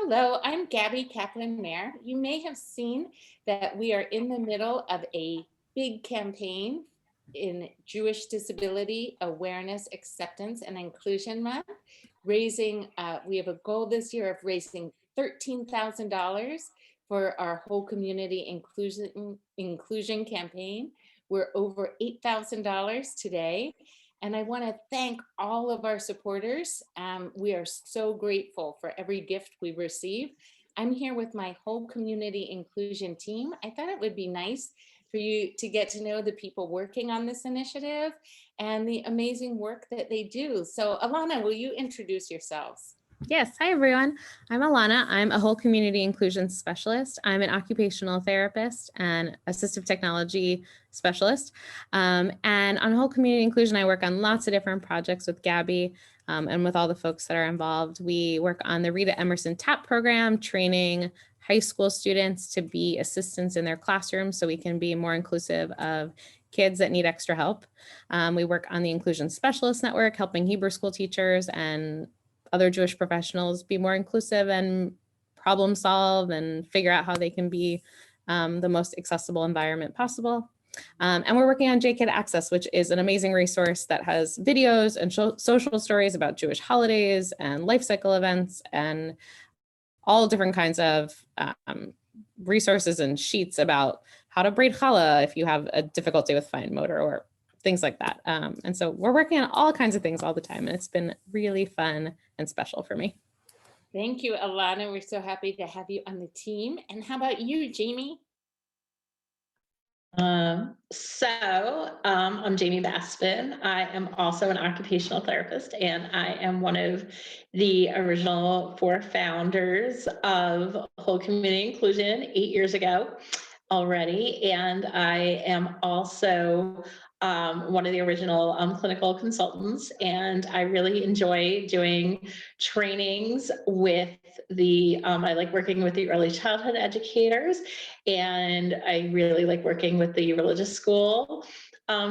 Hello, I'm Gabby Kaplan-Mayer. You may have seen that we are in the middle of a big campaign in Jewish Disability Awareness, Acceptance, and Inclusion Month, we have a goal this year of raising $13,000 for our whole community inclusion campaign. We're over $8,000 today. And I want to thank all of our supporters. We are so grateful for every gift we receive. I'm here with my whole community inclusion team. I thought it would be nice for you to get to know the people working on this initiative and the amazing work that they do. So Alana, will you introduce yourselves? Yes. Hi, everyone. I'm Alana. I'm a whole community inclusion specialist. I'm an occupational therapist and assistive technology specialist. And on whole community inclusion, I work on lots of different projects with Gabby and with all the folks that are involved. We work on the Rita Emerson TAP program, training high school students to be assistants in their classrooms so we can be more inclusive of kids that need extra help. We work on the Inclusion Specialist Network, helping Hebrew school teachers and other Jewish professionals be more inclusive and problem solve and figure out how they can be the most accessible environment possible. And we're working on JKid Access, which is an amazing resource that has videos and social stories about Jewish holidays and life cycle events and all different kinds of resources and sheets about how to braid challah if you have a difficulty with fine motor or things like that. And so we're working on all kinds of things all the time, and it's been really fun and special for me. Thank you, Alana. We're so happy to have you on the team. And how about you, Jamie? I'm Jamie Baspin. I am also an occupational therapist, and I am one of the original 4 founders of Whole Community Inclusion 8 years ago already. And I am also one of the original clinical consultants, and I really enjoy doing trainings with I like working with the early childhood educators, and I really like working with the religious school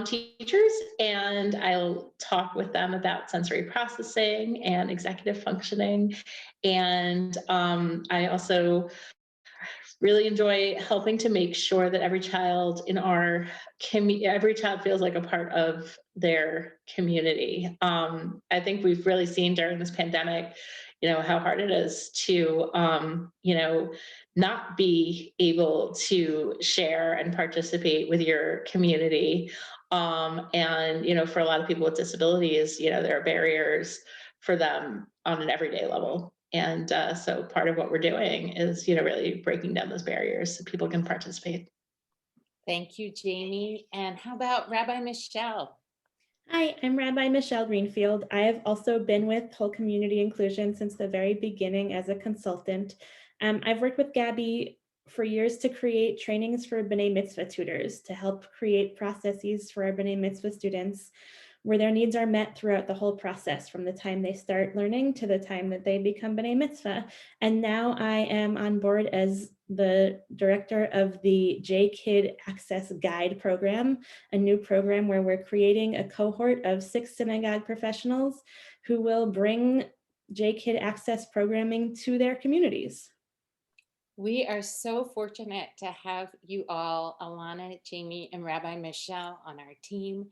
teachers, and I'll talk with them about sensory processing and executive functioning. And I also really enjoy helping to make sure that every child in our every child feels like a part of their community. I think we've really seen during this pandemic, how hard it is to, not be able to share and participate with your community. And, for a lot of people with disabilities, there are barriers for them on an everyday level. And so part of what we're doing is, really breaking down those barriers so people can participate. Thank you, Jamie. And how about Rabbi Michelle? Hi, I'm Rabbi Michelle Greenfield. I have also been with Whole Community Inclusion since the very beginning as a consultant. I've worked with Gabby for years to create trainings for B'nai Mitzvah tutors to help create processes for our B'nai Mitzvah students where their needs are met throughout the whole process, from the time they start learning to the time that they become B'nai Mitzvah. And now I am on board as the director of the JKid Access Guide program, a new program where we're creating a cohort of 6 synagogue professionals who will bring JKid Access programming to their communities. We are so fortunate to have you all, Alana, Jamie, and Rabbi Michelle on our team.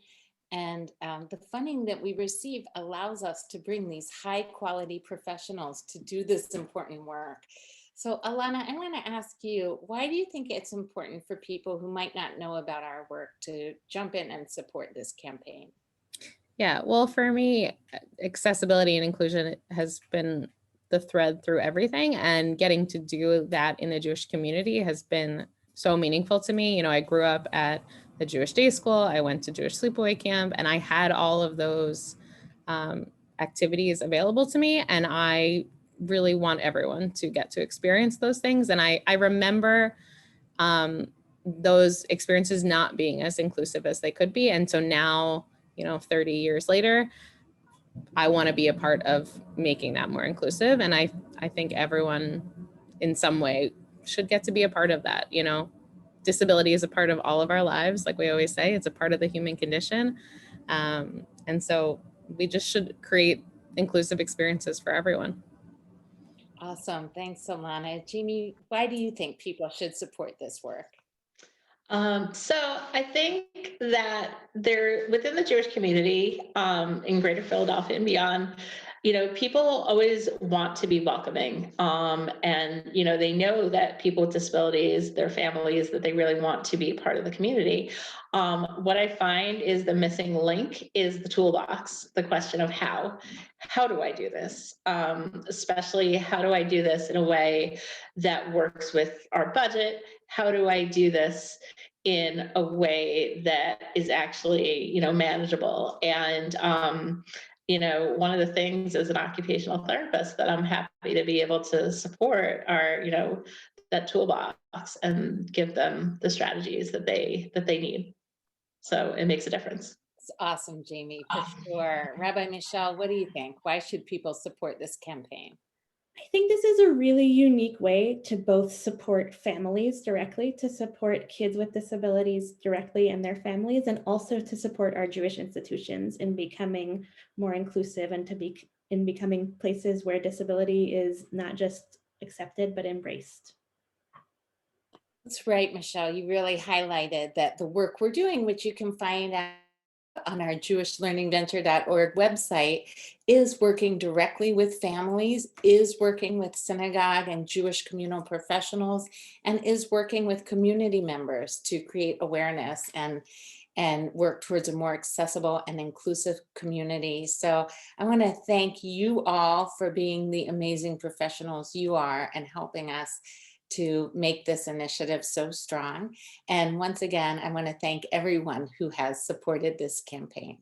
And the funding that we receive allows us to bring these high quality professionals to do this important work. So Alana, I want to ask you, why do you think it's important for people who might not know about our work to jump in and support this campaign? Yeah, well, for me, accessibility and inclusion has been the thread through everything, and getting to do that in the Jewish community has been so meaningful to me. I grew up at the Jewish day school. I went to Jewish sleepaway camp, and I had all of those activities available to me. And I really want everyone to get to experience those things. And I remember those experiences not being as inclusive as they could be. And so now, 30 years later, I want to be a part of making that more inclusive. And I think everyone in some way should get to be a part of that. Disability is a part of all of our lives. Like we always say, it's a part of the human condition. And so we just should create inclusive experiences for everyone. Awesome. Thanks, Alana. Jamie, why do you think people should support this work? So I think that there, within the Jewish community, in Greater Philadelphia and beyond, people always want to be welcoming. And, they know that people with disabilities, their families, that they really want to be part of the community. What I find is the missing link is the toolbox, the question of how do I do this? Especially how do I do this in a way that works with our budget? How do I do this in a way that is actually, manageable? And, one of the things as an occupational therapist that I'm happy to be able to support are, that toolbox and give them the strategies that they need. So it makes a difference. It's awesome, Jamie, for sure. Rabbi Michelle, what do you think? Why should people support this campaign? I think this is a really unique way to both support families directly, to support kids with disabilities directly and their families, and also to support our Jewish institutions in becoming more inclusive and in becoming places where disability is not just accepted, but embraced. That's right, Michelle. You really highlighted that the work we're doing, which you can find out on our jewishlearningventure.org website, is working directly with families, is working with synagogue and Jewish communal professionals, and is working with community members to create awareness and work towards a more accessible and inclusive community. So I want to thank you all for being the amazing professionals you are and helping us to make this initiative so strong. And once again, I want to thank everyone who has supported this campaign.